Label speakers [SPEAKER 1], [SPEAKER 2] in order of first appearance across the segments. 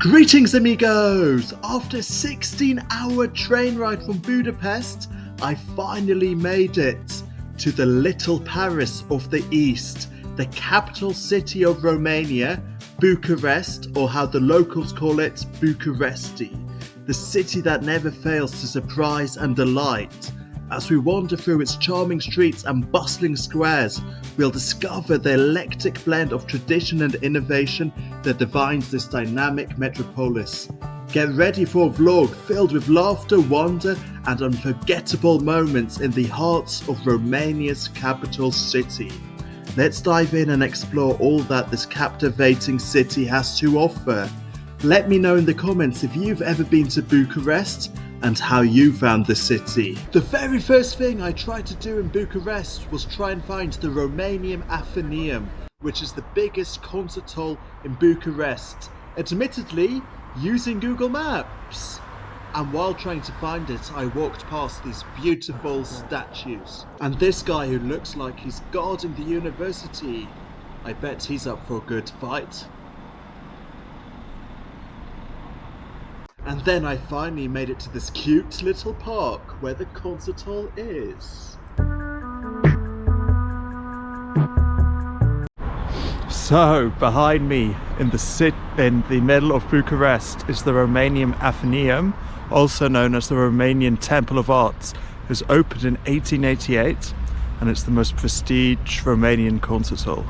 [SPEAKER 1] Greetings amigos! After a 16-hour train ride from Budapest, I finally made it to the little Paris of the East, the capital city of Romania, Bucharest, or how the locals call it, Bucharesti, the city that never fails to surprise and delight. As we wander through its charming streets and bustling squares, we'll discover the eclectic blend of tradition and innovation that defines this dynamic metropolis. Get ready for a vlog filled with laughter, wonder, and unforgettable moments in the heart of Romania's capital city. Let's dive in and explore all that this captivating city has to offer. Let me know in the comments if you've ever been to Bucharest and how you found the city. The very first thing I tried to do in Bucharest was try and find the Romanian Athenaeum, which is the biggest concert hall in Bucharest, admittedly using Google Maps. And while trying to find it, I walked past these beautiful statues. And this guy who looks like he's guarding the university, I bet he's up for a good fight. And then I finally made it to this cute little park where the concert hall is. So behind me in the middle of Bucharest is the Romanian Athenaeum, also known as the Romanian Temple of Arts. It was opened in 1888 and it's the most prestige Romanian concert hall.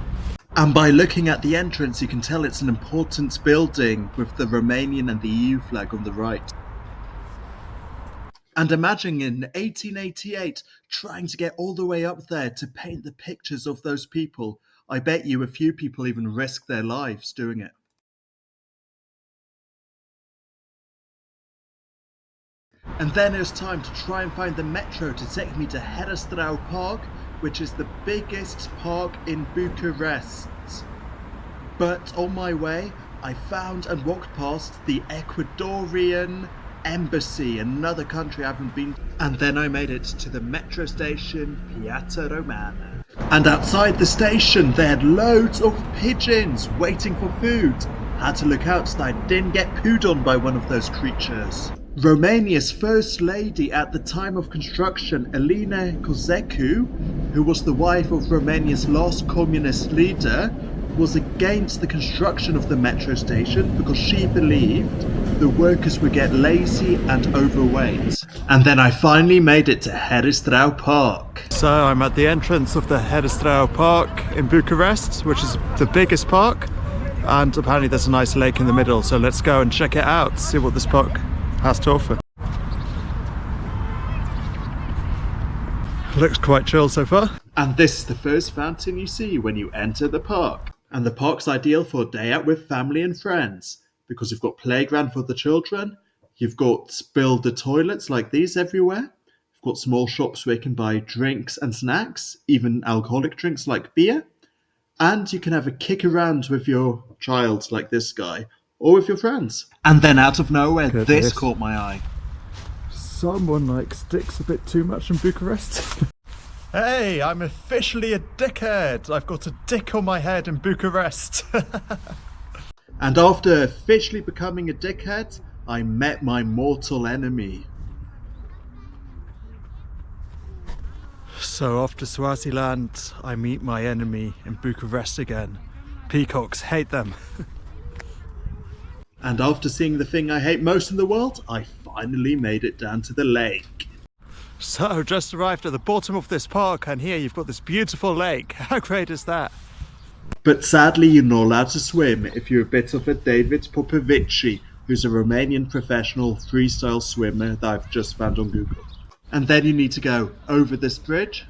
[SPEAKER 1] And by looking at the entrance, you can tell it's an important building with the Romanian and the EU flag on the right. And imagine in 1888 trying to get all the way up there to paint the pictures of those people. I bet you a few people even risked their lives doing it. And then it was time to try and find the metro to take me to Herastrau Park, which is the biggest park in Bucharest. But on my way, I found and walked past the Ecuadorian embassy, another country I haven't been to. And then I made it to the metro station, Piata, Romana. And outside the station, they had loads of pigeons waiting for food. Had to look out so that I didn't get pooed on by one of those creatures. Romania's first lady at the time of construction, Elena Cozecu, who was the wife of Romania's last communist leader, was against the construction of the metro station because she believed the workers would get lazy and overweight. And then I finally made it to Herastrau Park. So I'm at the entrance of the Herastrau Park in Bucharest, which is the biggest park, and apparently there's a nice lake in the middle, so let's go and check it out, see what this park has to offer. Looks quite chill so far. And this is the first fountain you see when you enter the park. And the park's ideal for a day out with family and friends because you've got playground for the children, you've got builder toilets like these everywhere, you've got small shops where you can buy drinks and snacks, even alcoholic drinks like beer, and you can have a kick around with your child like this guy, or with your friends. And then out of nowhere, this caught my eye. Someone sticks a bit too much in Bucharest. Hey, I'm officially a dickhead. I've got a dick on my head in Bucharest. And after officially becoming a dickhead, I met my mortal enemy. So after Swaziland, I meet my enemy in Bucharest again. Peacocks, hate them. And after seeing the thing I hate most in the world, I finally made it down to the lake. So just arrived at the bottom of this park, and here you've got this beautiful lake. How great is that? But sadly you're not allowed to swim if you're a bit of a David Popovici, who's a Romanian professional freestyle swimmer that I've just found on Google. And then you need to go over this bridge,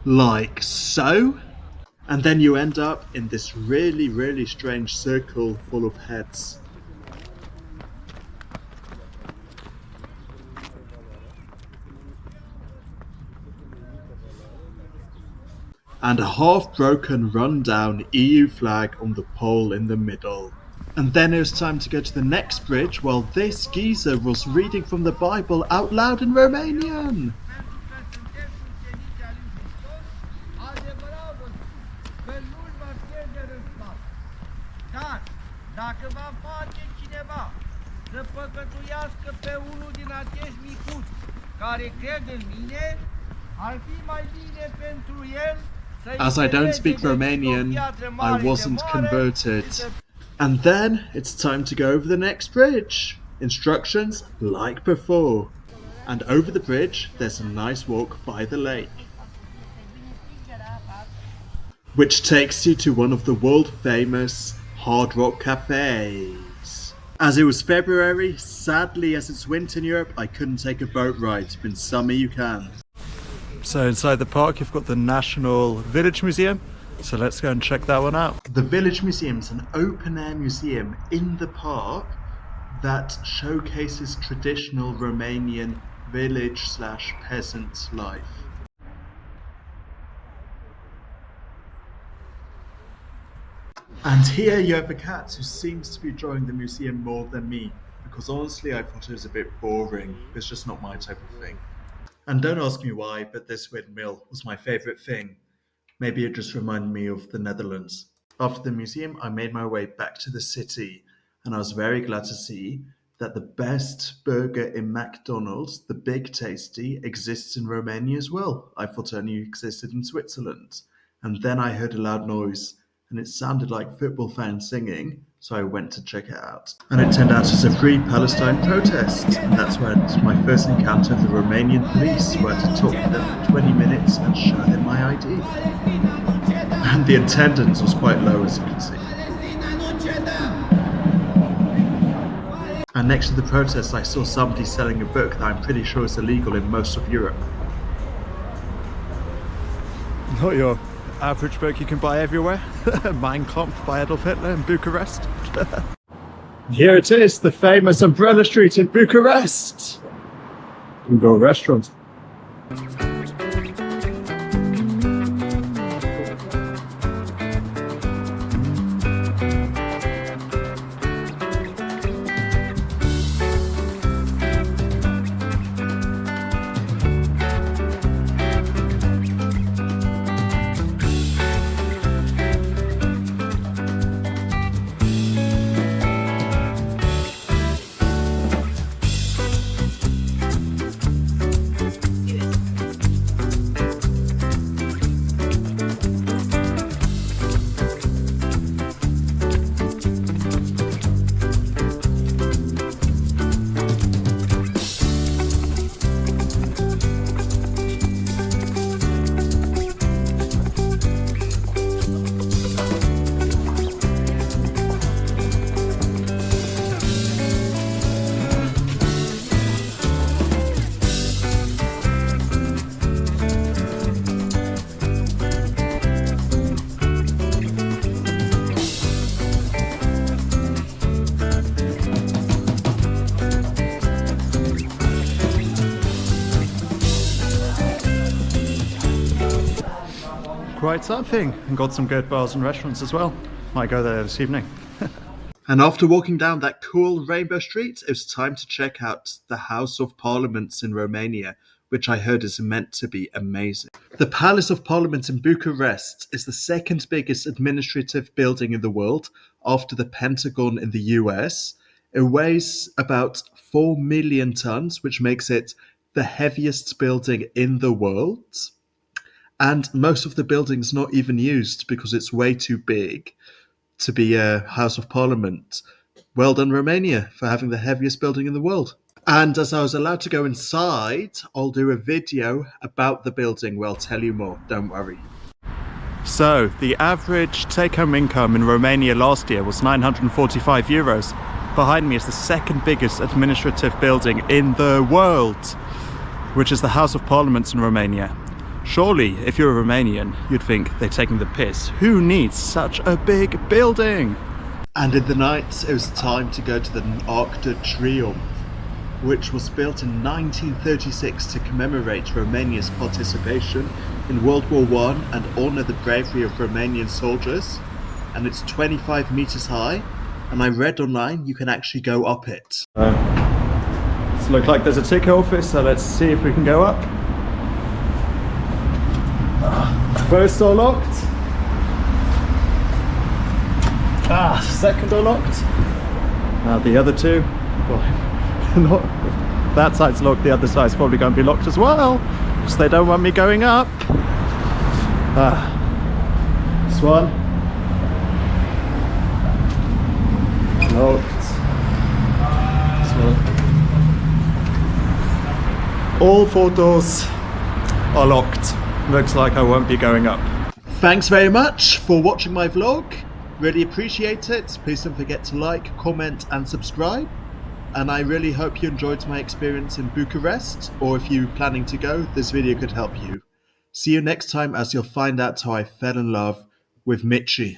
[SPEAKER 1] like so. And then you end up in this really, really strange circle full of heads. And a half-broken, run-down EU flag on the pole in the middle. And then it was time to go to the next bridge while this geezer was reading from the Bible out loud in Romanian.
[SPEAKER 2] Dacă va face cineva păcătuiască pe unul din acești micuți care cred în mine, ar fi mai bine pentru el.
[SPEAKER 1] As I don't speak Romanian, I wasn't converted. And then it's time to go over the next bridge. Instructions like before. And over the bridge, there's a nice walk by the lake, which takes you to one of the world famous Hard Rock cafes. As it was February, sadly as it's winter in Europe, I couldn't take a boat ride, but in summer you can. So inside the park you've got the National Village Museum, so let's go and check that one out. The Village Museum is an open-air museum in the park that showcases traditional Romanian village/peasant life. And here you have a cat who seems to be enjoying the museum more than me, because honestly I thought it was a bit boring. It's just not my type of thing. And don't ask me why, but this windmill was my favourite thing. Maybe it just reminded me of the Netherlands. After the museum, I made my way back to the city, and I was very glad to see that the best burger in McDonald's, the Big Tasty, exists in Romania as well. I thought it only existed in Switzerland. And then I heard a loud noise, and it sounded like football fans singing, so I went to check it out. And it turned out it's a free Palestine protest, and that's where it's my first encounter with the Romanian police, where I had to talk to them for 20 minutes and show them my ID. And the attendance was quite low, as you can see. And next to the protest I saw somebody selling a book that I'm pretty sure is illegal in most of Europe. Not your average book you can buy everywhere. Mein Kampf by Adolf Hitler in Bucharest. Here it is, the famous Umbrella Street in Bucharest. You can go to a restaurant. Quite something, and got some good bars and restaurants as well. Might go there this evening. And after walking down that cool rainbow street, it was time to check out the House of Parliaments in Romania, which I heard is meant to be amazing. The Palace of Parliament in Bucharest is the second biggest administrative building in the world after the Pentagon in the US. It weighs about 4 million tons, which makes it the heaviest building in the world. And most of the building's not even used because it's way too big to be a House of Parliament. Well done, Romania, for having the heaviest building in the world. And as I was allowed to go inside, I'll do a video about the building where I'll tell you more, don't worry. So, the average take-home income in Romania last year was 945 euros. Behind me is the second biggest administrative building in the world, which is the House of Parliament in Romania. Surely, if you're a Romanian, you'd think they're taking the piss. Who needs such a big building? And in the night, it was time to go to the Arc de Triomphe, which was built in 1936 to commemorate Romania's participation in World War I and honour the bravery of Romanian soldiers. And it's 25 meters high, and I read online you can actually go up it. It looks like there's a ticket office, so let's see if we can go up. First door locked. Second door locked. Now the other two. Well, not, that side's locked, the other side's probably going to be locked as well, because they don't want me going up. This one. Locked. This one. All 4 doors are locked. Looks like I won't be going up. Thanks very much for watching my vlog. Really appreciate it. Please don't forget to like, comment and subscribe. And I really hope you enjoyed my experience in Bucharest, or if you're planning to go, this video could help you. See you next time as you'll find out how I fell in love with Michi.